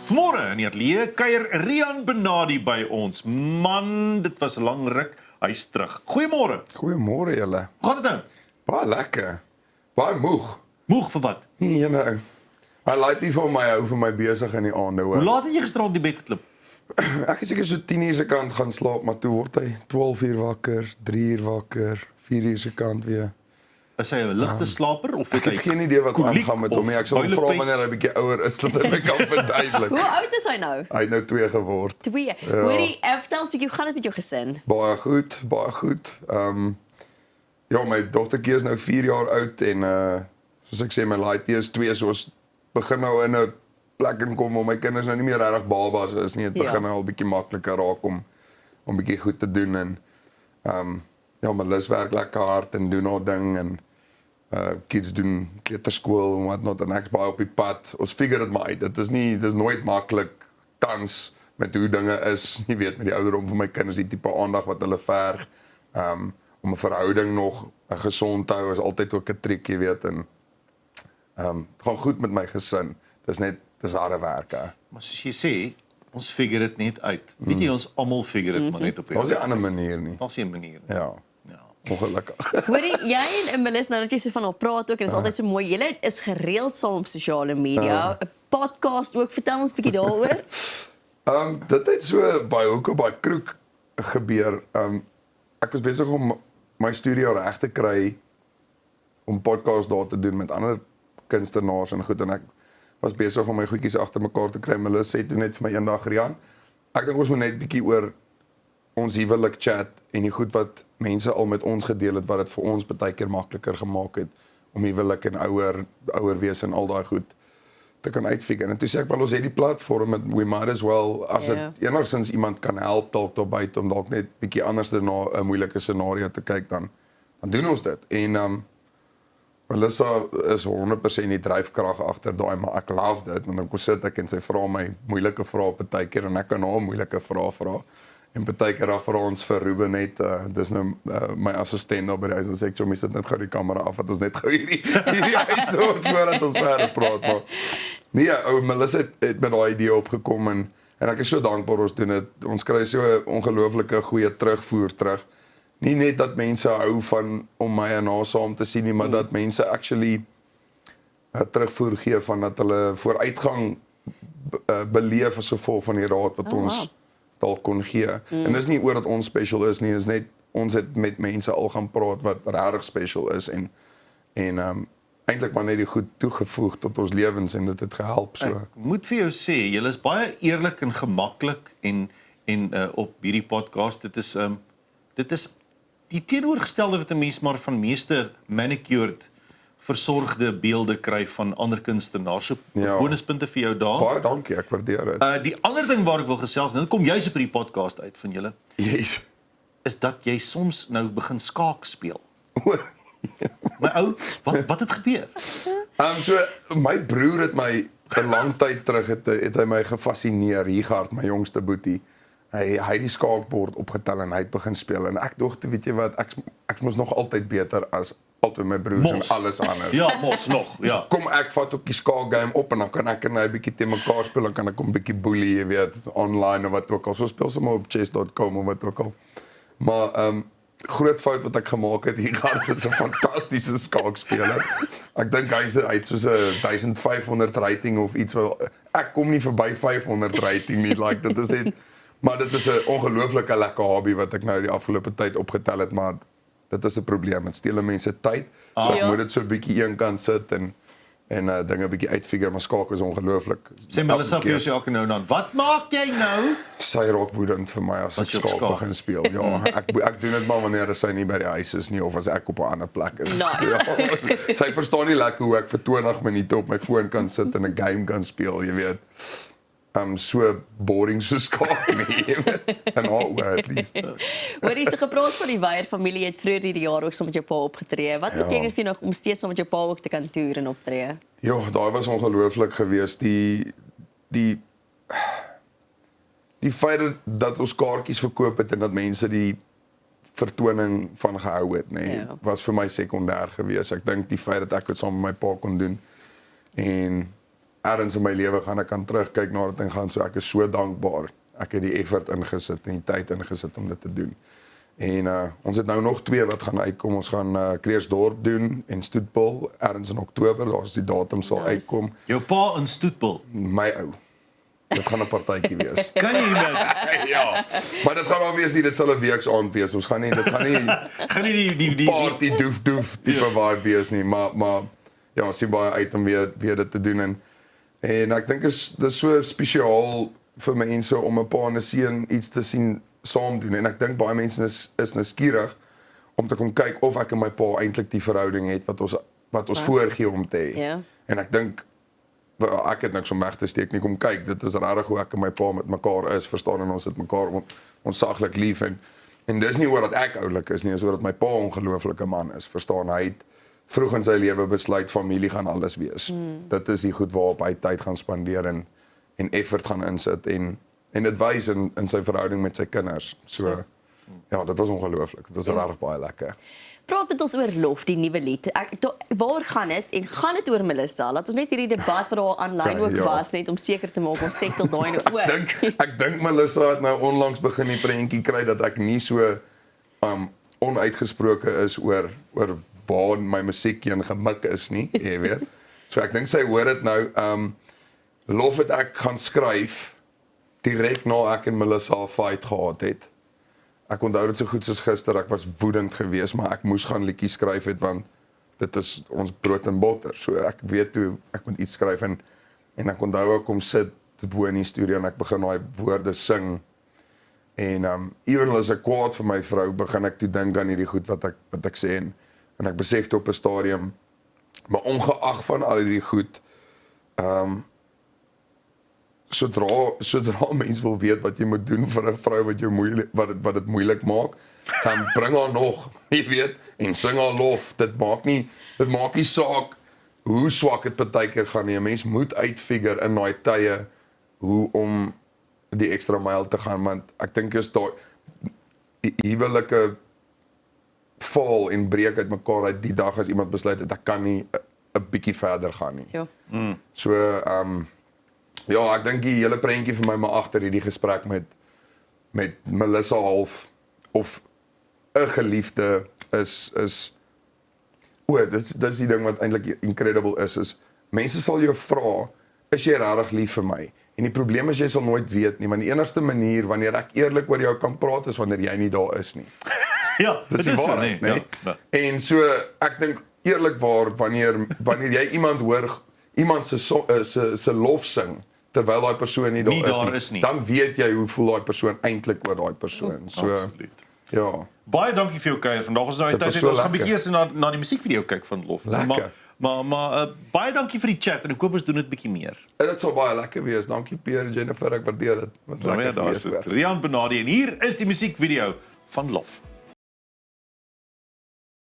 Vanmôre in die ateljee kuier Rian Benadi by ons. Man, dit was 'n lang ruk. Hy's terug. Goeiemôre. Goeiemôre julle. Hoe gaan dit nou? Baie lekker. Baie moeg. Moeg vir wat? Nee, nou. Hy laat nie vir my hou vir my besig in die aande Hoe hoor. laat het jy gisterand die bed geklim? Ek is seker so 10:00 se kant gaan slaap, maar toe word hy 12 uur wakker, 3 uur wakker, 4 uur se kant weer. Is hy 'n ligte slaper of Ek het geen idee wat koliek aangaan met of hom nie. Ek sal hom vra builepees? wanneer hy bietjie ouer is dat hy my kan verduidelik. Hoe oud is hy nou? Hy het nou 2 geword. 2. Hoorie, vertel ons bietjie, hoe gaan dit met jou gesin? Baie goed, baie goed. Ja, my dogtertjie is nou 4 jaar oud en soos ek sê, my laaitjie is 2, so ons begin nou in 'n plek inkom om my kinders nou nie meer regtig babas is nie. Dit begin nou al bietjie makliker raak om bietjie goed te doen en ja, my Lis werk lekker hard en doen haar ding en kids doen kleuterskool en wat not en ek's baie op die pad. Ons figure dit maar uit. Dit is nooit maklik tans met hoe dinge is. Jy weet, met die ouderdom van my kinders, die tipe aandag wat hulle verg. Om 'n verhouding nog gesond te hou is altyd ook 'n trick, jy weet, en gaan goed met my gesin. Dis harde werk, hè. Maar soos jy sê, ons figure dit net uit. Weet jy, ons almal figure dit maar net op Daar's nie 'n ander manier nie. Daar's 'n manier. Nie. Ja, Ja. ongelukkig. Hoorie, jy en Melis, nou dat jy so van haar praat ook, en dit is altyd so mooi. Julle is gereeld saam op sosiale media, 'n podcast ook. Vertel ons bietjie daaroor. Dit het so by hoek op by kroeg gebeur. Ek was besig om my studio reg te kry om podcast daar te doen met ander kunstenaars en goed en ek was besig om my goedjies agter mekaar te kry. Hulle sê toe net vir my eendag, Rian, ek dink ons moet net bietjie oor ons huwelik chat en die goed wat mense al met ons gedeel het wat dit vir ons baie keer makliker gemaak het om huwelik en ouer wees en al daai goed te kan uitfigure. En toe sê ek wel ons het die platform met we might as well as dit enigstens iemand kan help dalk daarby om dalk net bietjie anders na 'n moeilike scenario te kyk dan doen ons dit. En Melissa is 100% die dryfkrag agter daai, maar ek love dit want dan kom sit ek en sy vra my moeilike vrae baie keer en ek kan haar moeilike vrae vra. En baie keer dan vra ons vir Ruben net, dis nou my assistent daar by die huis, en sê ek, "Jy sit net gou die kamera af, dat ons net gou hierdie uitsort voordat ons verder praat." Maar nee, Melissa het met daai idee opgekom en ek is so dankbaar ons doen dit. Ons kry so 'n ongelooflike goeie terugvoer terug. Nie net dat mense hou van om my en haar saam te sien nie, maar dat mense actually terugvoer gee van dat hulle vooruitgang beleef as gevolg van die raad wat ons dalk kon gee. En dis nie oor dat ons special is nie, dis net ons het met mense al gaan praat wat regtig special is en eintlik maar net die goed toegevoeg tot ons lewens en dit het gehelp so. Ek moet vir jou sê, julle is baie eerlik en gemaklik en op hierdie podcast. Dit is die teenoorgestelde wat 'n mens maar van meeste manicured versorgde beelde kry van ander kunstenaars. So bonuspunte vir jou daar. Baie dankie, ek waardeer dit. Die ander ding waar ek wil gesels, nou kom juis op hierdie podcast uit van julle, Yes. is dat jy soms nou begin skaak speel. My ou, wat het gebeur? So my broer het my 'n lang tyd terug het hy my gefassineer, Higard, my jongste boetie. Hy het die skaakbord opgetel en hy het begin speel en ek dink, weet jy wat, ek moes nog altyd beter as altyd my broers en alles anders. Ja, mos nog, ja. Kom ek vat ook die skaakgame op en dan kan ek en hy 'n bietjie te mekaar speel, dan kan ek 'n bietjie boelie, jy weet, online of wat ook al. So speel sommer op chess.com of wat ook al. Maar groot fout wat ek gemaak het, Higard is 'n fantastiese skaakspeler. Ek dink hy het soos 'n 1500 rating of iets wel. Ek kom nie verby 500 rating nie, like dit is net. Maar dit is 'n ongelooflike lekker hobby wat ek nou die afgelope tyd opgetel het, maar dit is 'n probleem. Dit steel mense tyd. So ek moet dit so 'n bietjie een kant sit en dinge 'n bietjie uitfigure, maar skaak is ongelooflik. Sê Melissa vir jou elke nou en dan, wat maak jy nou? Sy raak woedend vir my as ek skaak begin speel. Ja, ek doen dit maar wanneer sy nie by die huis is nie of as ek op 'n ander plek is. Nice. Ja, sy verstaan nie lekker hoe ek vir 20 minute op my foon kan sit en 'n game kan speel, jy weet. So boring so skaak nie, en al at least. Hoor jy se gepraat van die Weyer familie het vroeër hierdie jaar ook saam met jou pa opgetree. Wat beteken dit vir jou nog om steeds saam met jou pa ook te kan toer en optree? Ja, daai was ongelooflik geweest. Die feit dat ons kaartjies verkoop het en dat mense die vertoning van gehou het, nee, was vir my sekondêr geweest. Ek dink die feit dat ek dit saam met my pa kon doen en ergens in my lewe gaan ek kan terugkyk na dit en gaan so ek is so dankbaar. Ek het die effort ingesit en die tyd ingesit om dit te doen. En ons het nou nog 2 wat gaan uitkom. Ons gaan Kreersdorp doen en Stoetbul ergens in Oktober. Daar's die datum sal uitkom. Jou pa in Stoetbul. My ou. Dit gaan 'n partytjie wees. Kan jy imagine? Ja. Maar dit gaan obviously dit sal 'n weeksaand wees. Ons gaan nie dit gaan nie Gaan nie die party doef tipe vibe wees nie, maar ja, ons sien baie uit om weer dit te doen en ek dink dis so spesiaal vir mense om 'n pa en 'n seun iets te sien saam doen en ek dink baie mense is nuuskierig om te kom kyk of ek en my pa eintlik die verhouding het wat ons voorgee om te hê. Ja. En ek dink ek het niks om weg te steek nie, kom kyk, dit is regtig hoe ek en my pa met mekaar is, verstaan en ons het mekaar ontsaglik lief en dis nie oor dat ek oulik is nie, is oor dat my pa 'n ongelooflike man is, verstaan, hy het vroeg in sy lewe besluit familie gaan alles wees. Dit is die goed waarop hy tyd gaan spandeer en effort gaan insit en dit wys in sy verhouding met sy kinders. So ja, dit was ongelooflik. Dit was regtig baie lekker. Praat met ons oor Lof, die nuwe lied. Waar gaan dit en gaan dit oor Melissa? Laat ons net hierdie debat wat daar aanlyn ook was net om seker te maak ons settle daai nou oor. Ek dink Melissa het nou onlangs begin die prentjie kry dat ek nie so onuitgesproke is oor waar my musiekheen gemik is nie, jy weet. So ek dink sy hoor dit nou. Lof het ek gaan skryf direk na ek en Melissa 'n fight gehad het. Ek onthou dit so goed soos gister, ek was woedend geweest, maar ek moes gaan liedjies skryf het want dit is ons brood en botter. So ek weet hoe ek moet iets skryf en ek onthou ek kom sit bo in die studio en ek begin daai woorde sing. En ewen as ek kwaad vir my vrou, begin ek toe dink aan hierdie goed wat ek sê en ek besef toe op 'n stadium, maar ongeag van al hierdie goed, sodra mens wil weet wat jy moet doen vir 'n vrou wat jou wat dit moeilik maak, dan bring haar nog, jy weet, en sing haar lof. Dit maak nie saak hoe swak dit partykeer gaan nie. 'n Mens moet uitfigure in daai tye hoe om die ekstra myl te gaan, want ek dink is daai huwelike val en breek uit mekaar uit die dag as iemand besluit het ek kan nie 'n bietjie verder gaan nie. Ja. So ja, ek dink die hele prentjie vir my maar agter hierdie gesprek met Melissa half of 'n geliefde is dis die ding wat eintlik incredible is mense sal jou vra, is jy regtig lief vir my? En die probleem is jy sal nooit weet nie, want die enigste manier wanneer ek eerlik oor jou kan praat is wanneer jy nie daar is nie. Ja, Dis die waarheid, nee. Ja. En so ek dink eerlikwaar wanneer jy iemand hoor, iemand se lof sing terwyl daai persoon nie daar is nie, dan weet jy hoe voel daai persoon eintlik oor daai persoon. So Absoluut. ja. Baie dankie vir jou kuier vandag. Ons nou Dit was tyd so ons gaan lekker. bietjie eers na die musiekvideo kyk van Lof. Lekker. Maar baie dankie vir die chat en ek hoop ons doen dit bietjie meer. En dit sal baie lekker wees. Dankie Pierre en Jennifer, ek waardeer dit. Was Nou ja, lekker daar is geweest. dit. Rian Benadi en hier is die musiekvideo van Lof.